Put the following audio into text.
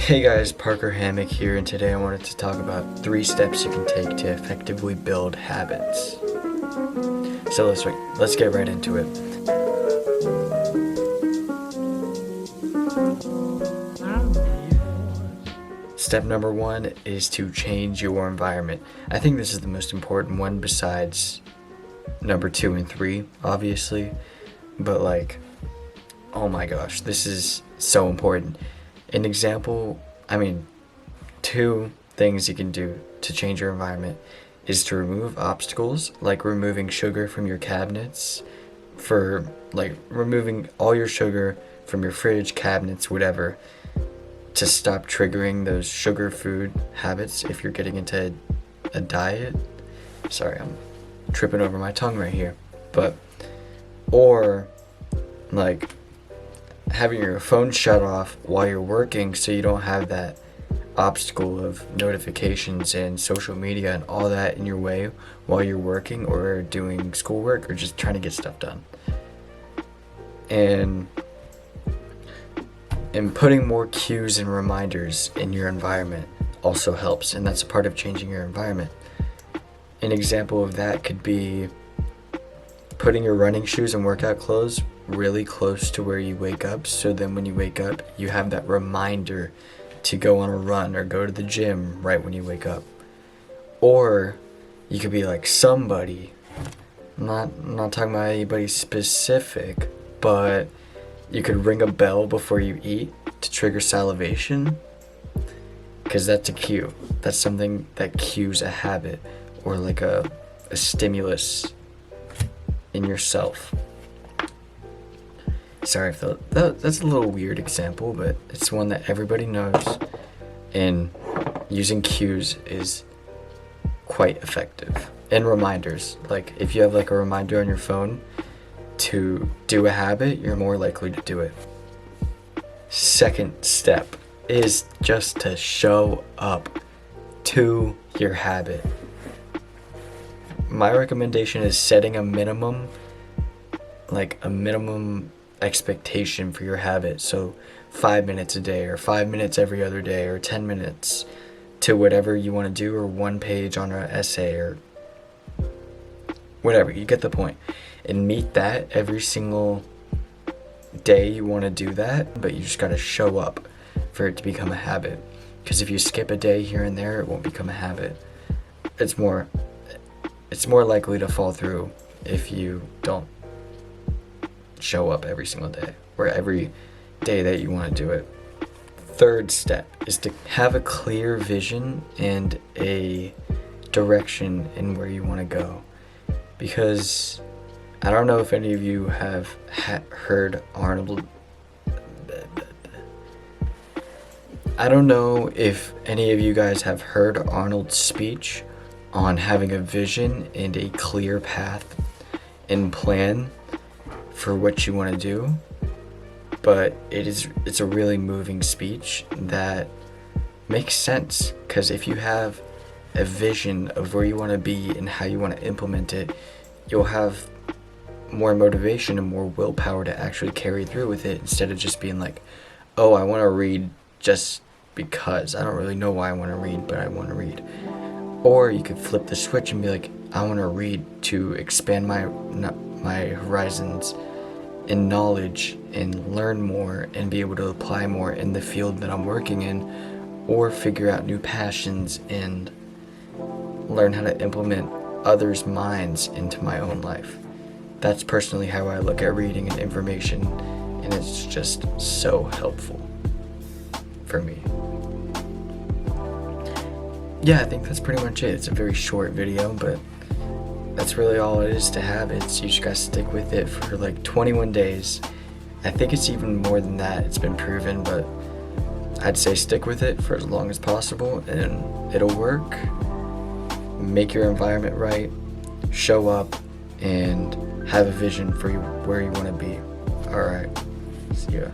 Hey guys, Parker Hammock here, and today I wanted to talk about 3 steps you can take to effectively build habits. So let's get right into it. Step number 1 is to change your environment. I think this is the most important one besides number 2 and 3, obviously. But oh my gosh, this is so important. An example, 2 things you can do to change your environment is to remove obstacles, like removing sugar from your cabinets, removing all your sugar from your fridge, cabinets, whatever, to stop triggering those sugar food habits if you're getting into a diet. Sorry, I'm tripping over my tongue right here. Or having your phone shut off while you're working so you don't have that obstacle of notifications and social media and all that in your way while you're working or doing schoolwork or just trying to get stuff done. And putting more cues and reminders in your environment also helps, and that's a part of changing your environment. An example of that could be putting your running shoes and workout clothes really close to where you wake up, so then when you wake up you have that reminder to go on a run or go to the gym right when you wake up. Or you could be like somebody, I'm not talking about anybody specific, but you could ring a bell before you eat to trigger salivation, because that's a cue. That's something that cues a habit or like a stimulus in yourself. Sorry if that's a little weird example, but it's one that everybody knows, and using cues is quite effective. And reminders, like if you have a reminder on your phone to do a habit, you're more likely to do it. Second step is just to show up to your habit. My recommendation is setting a minimum expectation for your habit. So 5 minutes a day, or 5 minutes every other day, or 10 minutes to whatever you want to do, or 1 page on an essay, or whatever. You get the point. And meet that every single day you want to do that, but you just got to show up for it to become a habit. Because if you skip a day here and there, it won't become a habit. It's more likely to fall through if you don't show up every single day or every day that you want to do it. Third step is to have a clear vision and a direction in where you want to go. Because I don't know if any of you have heard Arnold. I don't know if any of you guys have heard Arnold's speech on having a vision and a clear path and plan for what you want to do, but it's a really moving speech that makes sense, because if you have a vision of where you want to be and how you want to implement it, you'll have more motivation and more willpower to actually carry through with it, instead of just being like, oh, I want to read just because I don't really know why I want to read, but I want to read. Or you could flip the switch and be like, I want to read to expand my horizons in knowledge and learn more and be able to apply more in the field that I'm working in, or figure out new passions and learn how to implement others' minds into my own life. That's personally how I look at reading and information, and it's just so helpful for me. Yeah, I think that's pretty much it. It's a very short video, but that's really all it is to habits. You just gotta stick with it for 21 days. I think it's even more than that, it's been proven, but I'd say stick with it for as long as possible and it'll work. Make your environment right, show up, and have a vision for where you want to be. Alright, see ya.